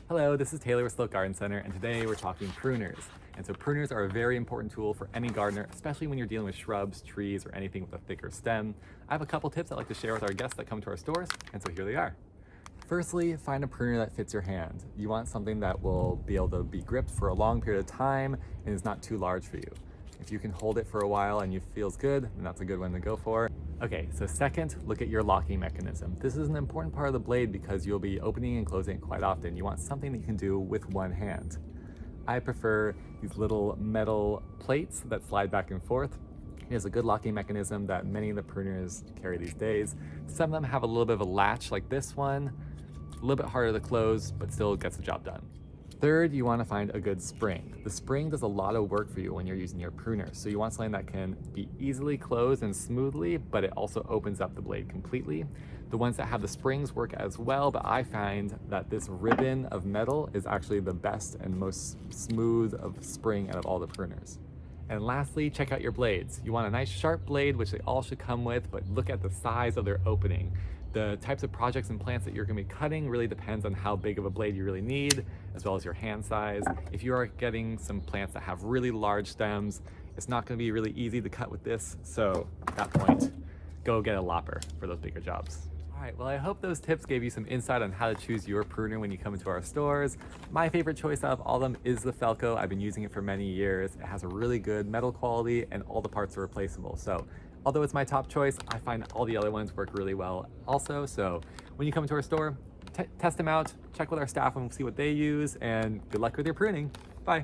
Hello, this is Taylor with Sloat Garden Center, and today we're talking pruners. And so pruners are a very important tool for any gardener, especially when you're dealing with shrubs, trees, or anything with a thicker stem. I have a couple tips I'd like to share with our guests that come to our stores, and so here they are. Firstly, find a pruner that fits your hand. You want something that will be able to be gripped for a long period of time and is not too large for you. If you can hold it for a while and it feels good, then that's a good one to go for. Okay, so second, look at your locking mechanism. This is an important part of the blade because you'll be opening and closing it quite often. You want something that you can do with one hand. I prefer these little metal plates that slide back and forth. It is a good locking mechanism that many of the pruners carry these days. Some of them have a little bit of a latch like this one, a little bit harder to close, but still gets the job done. Third, you want to find a good spring. The spring does a lot of work for you when you're using your pruner. So you want something that can be easily closed and smoothly, but it also opens up the blade completely. The ones that have the springs work as well, but I find that this ribbon of metal is actually the best and most smooth of spring out of all the pruners. And lastly, check out your blades. You want a nice sharp blade, which they all should come with, but look at the size of their opening. The types of projects and plants that you're gonna be cutting really depends on how big of a blade you really need, as well as your hand size. If you are getting some plants that have really large stems, it's not gonna be really easy to cut with this. So at that point, go get a lopper for those bigger jobs. All right, well, I hope those tips gave you some insight on how to choose your pruner when you come into our stores. My favorite choice out of all of them is the Felco. I've been using it for many years. It has a really good metal quality and all the parts are replaceable. So although it's my top choice, I find all the other ones work really well also. So when you come into our store, test them out, check with our staff and see what they use, and good luck with your pruning. Bye.